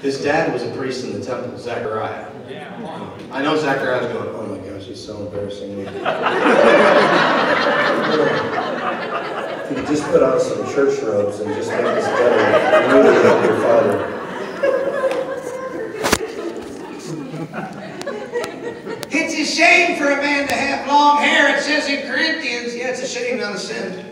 His dad was a priest in the temple, Zechariah. I know Zechariah's going, oh my gosh, he's so embarrassing. If you just put on some church robes and just make this better, you really help your father. It's a shame for a man to have long hair, it says in Corinthians. Yeah, it's a shame, not a sin.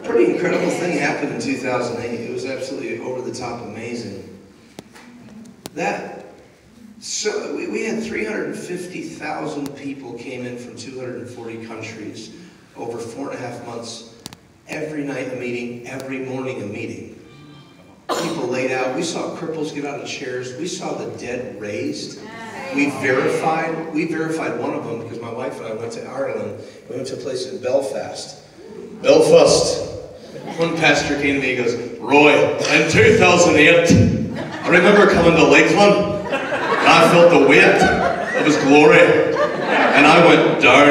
Pretty incredible thing happened in 2008. It was absolutely over the top amazing. So we had 350,000 people came in from 240 countries over 4.5 months. Every night a meeting, every morning a meeting. People laid out. We saw cripples get out of chairs. We saw the dead raised. We verified one of them because my wife and I went to Ireland. We went to a place in Belfast. One pastor came to me, he goes, Roy, in 2008, I remember coming to Lakeland, and I felt the weight of his glory, and I went down.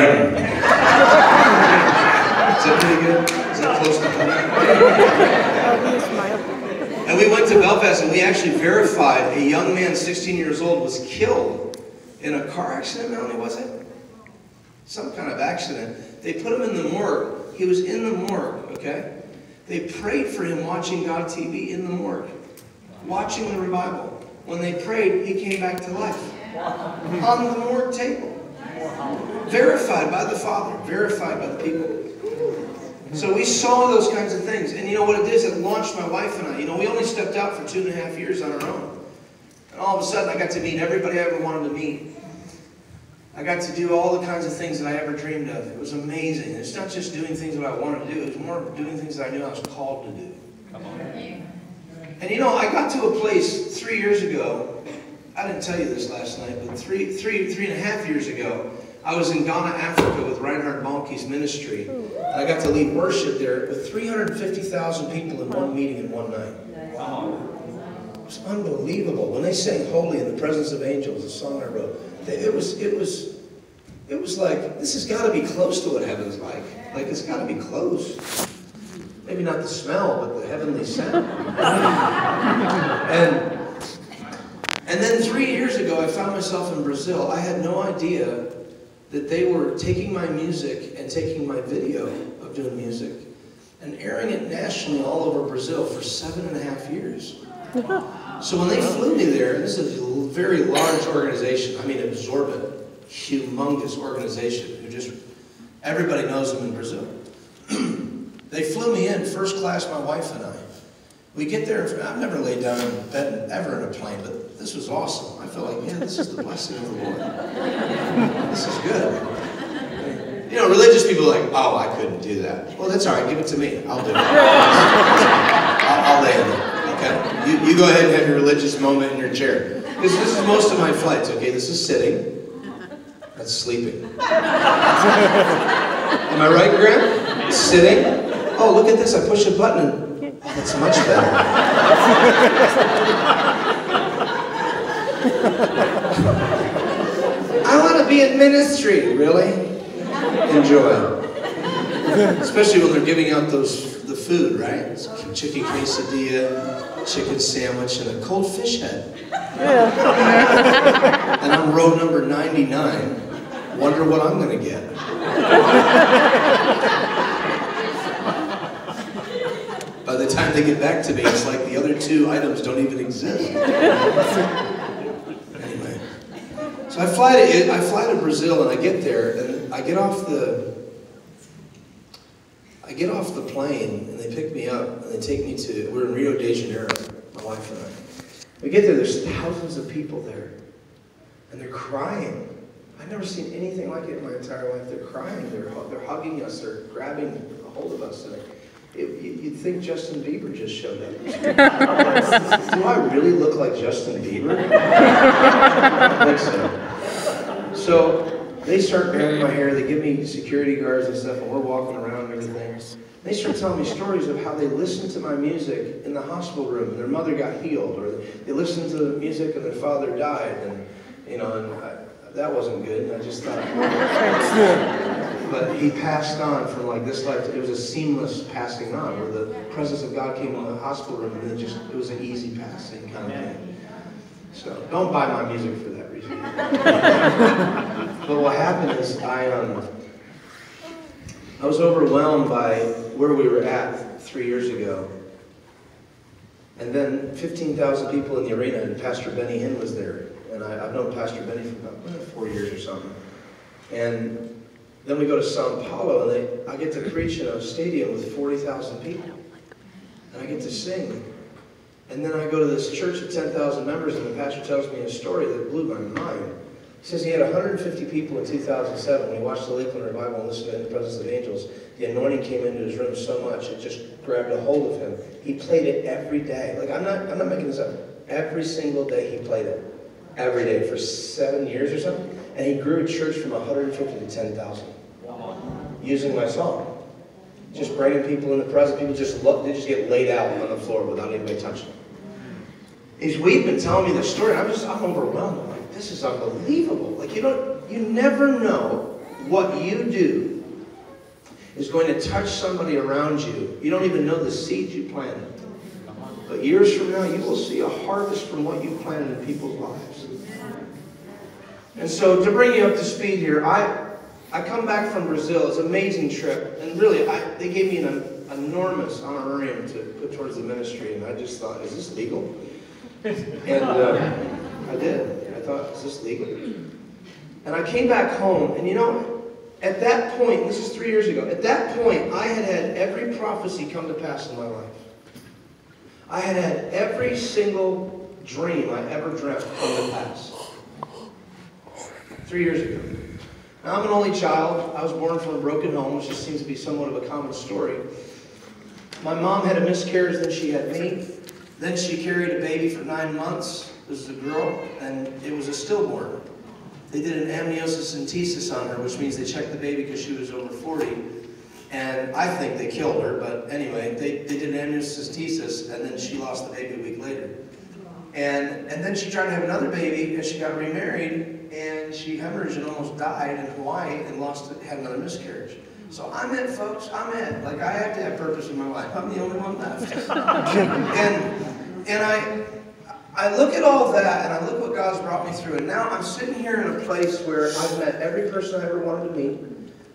Is that pretty good? Is that close to coming? And we went to Belfast, and we actually verified a young man, 16 years old, was killed in a car accident, Melanie, was it? Some kind of accident. They put him in the morgue. He was in the morgue, okay? They prayed for him watching God TV in the morgue, watching the revival. When they prayed, he came back to life on the morgue table. Verified by the Father, verified by the people. So we saw those kinds of things. And you know what it is? It launched my wife and I. You know, we only stepped out for 2.5 years on our own. And all of a sudden, I got to meet everybody I ever wanted to meet. I got to do all the kinds of things that I ever dreamed of. It was amazing. It's not just doing things that I wanted to do. It was more doing things that I knew I was called to do. Come on. And you know, I got to a place 3 years ago. I didn't tell you this last night, but three and a half years ago, I was in Ghana, Africa with Reinhard Bonnke's ministry. And I got to lead worship there with 350,000 people in one meeting in one night. Wow. It was unbelievable. When they sang Holy in the Presence of Angels, a song I wrote, it was like, this has got to be close to what heaven's like. Like, it's got to be close. Maybe not the smell, but the heavenly sound. And then 3 years ago, I found myself in Brazil. I had no idea that they were taking my music and taking my video of doing music and airing it nationally all over Brazil for 7.5 years. So when they flew me there, and this is a very large organization, I mean absorbent, humongous organization, who just, everybody knows them in Brazil. They flew me in, first class, my wife and I. We get there, I've never laid down in bed ever in a plane, but this was awesome. I felt like, yeah, this is the blessing of the Lord. This is good. You know, religious people are like, oh, I couldn't do that. Well, that's all right, give it to me. I'll do it. I'll lay in it. Okay? You go ahead and have your religious moment in your chair. This is most of my flights, okay? This is sitting. That's sleeping. Am I right, Graham? Sitting. Oh, look at this. I push a button and oh, that's much better. I want to be in ministry. Really? Enjoy. Especially when they're giving out the food, right? It's chicken quesadilla, chicken sandwich, and a cold fish head. Yeah. And I'm row number 99. Wonder what I'm going to get. By the time they get back to me, it's like the other 2 items don't even exist. Anyway, so I fly to Brazil, and I get there, and I get off the plane, and they pick me up, and they take me to, we're in Rio de Janeiro, my wife and I. We get there, there's thousands of people there, and they're crying. I've never seen anything like it in my entire life. They're crying, they're hugging us, they're grabbing a hold of us. And you'd think Justin Bieber just showed up. Do I really look like Justin Bieber? I think so. So they start baring my hair, they give me security guards and stuff, and we're walking around and everything. They started telling me stories of how they listened to my music in the hospital room and their mother got healed, or they listened to the music and their father died, and that wasn't good. I just thought, but he passed on from like this life. It was a seamless passing on, where the presence of God came in the hospital room, and it was an easy passing kind of thing. So don't buy my music for that reason. But what happened is I was overwhelmed by where we were at 3 years ago. And then 15,000 people in the arena, and Pastor Benny Hinn was there. And I've known Pastor Benny for about 4 years or something. And then we go to Sao Paulo, and I get to preach in a stadium with 40,000 people. And I get to sing. And then I go to this church of 10,000 members, and the pastor tells me a story that blew my mind. He says he had 150 people in 2007 when he watched the Lakeland Revival and listened to In the Presence of Angels. The anointing came into his room so much, it just grabbed a hold of him. He played it every day. Like, I'm not making this up. Every single day he played it. Every day for 7 years or something. And he grew a church from 150 to 10,000. Using my song. Just bringing people in the presence. People they just get laid out on the floor without anybody touching them. He's weeping, telling me the story. I'm overwhelmed. I'm like, this is unbelievable. Like, you never know what you do is going to touch somebody around you. You don't even know the seeds you planted. But years from now, you will see a harvest from what you planted in people's lives. And so, to bring you up to speed here, I come back from Brazil. It's an amazing trip. And really, they gave me an enormous honorarium to put towards the ministry. And I just thought, is this legal? And I did. I thought, is this legal? And I came back home, and at that point, this is 3 years ago, at that point, I had had every prophecy come to pass in my life. I had had every single dream I ever dreamt come to pass. 3 years ago. Now, I'm an only child. I was born from a broken home, which just seems to be somewhat of a common story. My mom had a miscarriage, then she had me. Then she carried a baby for 9 months. This is a girl, and it was a stillborn. They did an amniocentesis on her, which means they checked the baby because she was over 40. And I think they killed her, but anyway, they did an amniocentesis, and then she lost the baby a week later. And then she tried to have another baby, and she got remarried, and she hemorrhaged and almost died in Hawaii and had another miscarriage. So I'm it, folks. I'm it. Like, I have to have purpose in my life. I'm the only one left. and I look at all that, and I look what God's brought me through, and now I'm sitting here in a place where I've met every person I ever wanted to meet.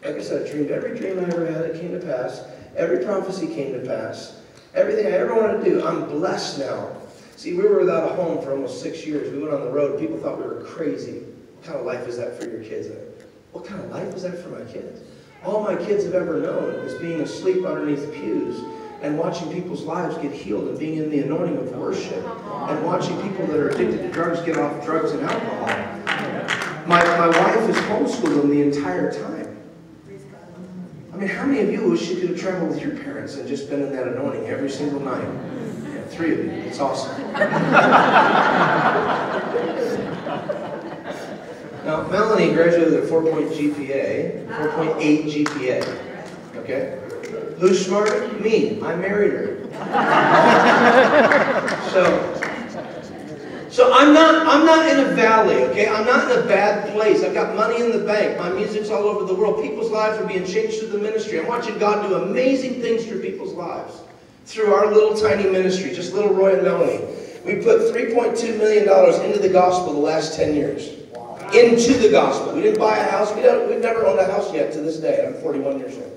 Like I said, I dreamed every dream I ever had, it came to pass. Every prophecy came to pass. Everything I ever wanted to do, I'm blessed now. See, we were without a home for almost 6 years. We went on the road. People thought we were crazy. What kind of life is that for your kids? What kind of life is that for my kids? All my kids have ever known is being asleep underneath pews and watching people's lives get healed and being in the anointing of worship and watching people that are addicted to drugs get off drugs and alcohol. My wife has homeschooled them the entire time. I mean, how many of you wish you could have traveled with your parents and just been in that anointing every single night? Yeah, 3 of you. It's awesome. Now, Melanie graduated with a 4.8 GPA. Okay? Who's smarter? Me. I married her. So I'm not in a valley, okay? I'm not in a bad place. I've got money in the bank. My music's all over the world. People's lives are being changed through the ministry. I'm watching God do amazing things through people's lives. Through our little tiny ministry, just little Roy and Melanie. We put $3.2 million into the gospel the last 10 years. Into the gospel. We didn't buy a house. We've never owned a house yet to this day. I'm 41 years old.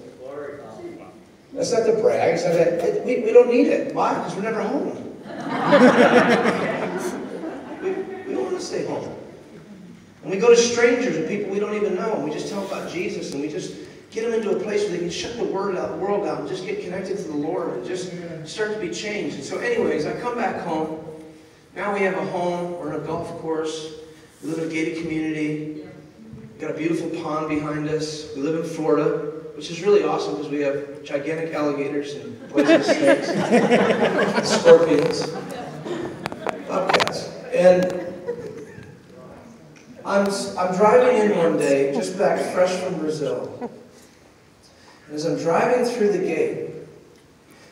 That's not to brag. It's not that, we don't need it. Why? Because we're never home. we don't want to stay home. And we go to strangers and people we don't even know. And we just tell them about Jesus. And we just get them into a place where they can shut the world out and just get connected to the Lord and just start to be changed. And so anyways, I come back home. Now we have a home. We're in a golf course. We live in a gated community. We've got a beautiful pond behind us. We live in Florida, which is really awesome because we have gigantic alligators and poisonous snakes, scorpions, bobcats. And I'm driving in one day, just back fresh from Brazil. And as I'm driving through the gate,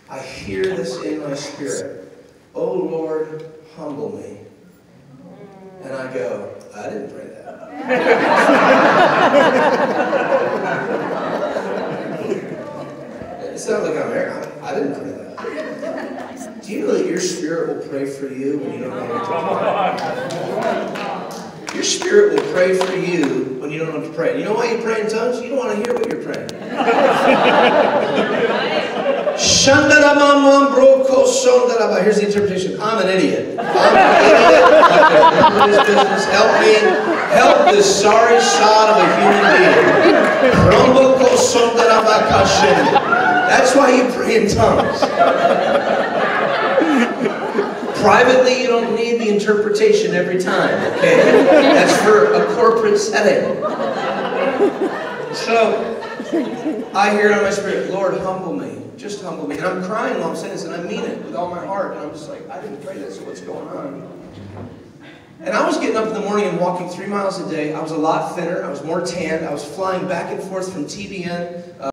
I hear this in my spirit. Oh Lord, humble me. And I go, I didn't pray that. It's not like I'm there. I didn't pray that. Do you know that your spirit will pray for you when you don't know what to pray? Your spirit will pray for you when you don't know what to pray. You know why you pray in tongues? You don't want to hear what you're praying. Here's the interpretation. I'm an idiot. I'm an idiot. I'm this business. Help me. Help this sorry sod of a human being. That's why you pray in tongues. Privately, you don't need the interpretation every time, okay? That's for a corporate setting. So, I hear it on my spirit, Lord, humble me. Just humble me. And I'm crying while I'm saying this, and I mean it with all my heart. And I'm just like, I didn't pray this, so what's going on? And I was getting up in the morning and walking 3 miles a day. I was a lot thinner. I was more tanned. I was flying back and forth from TBN.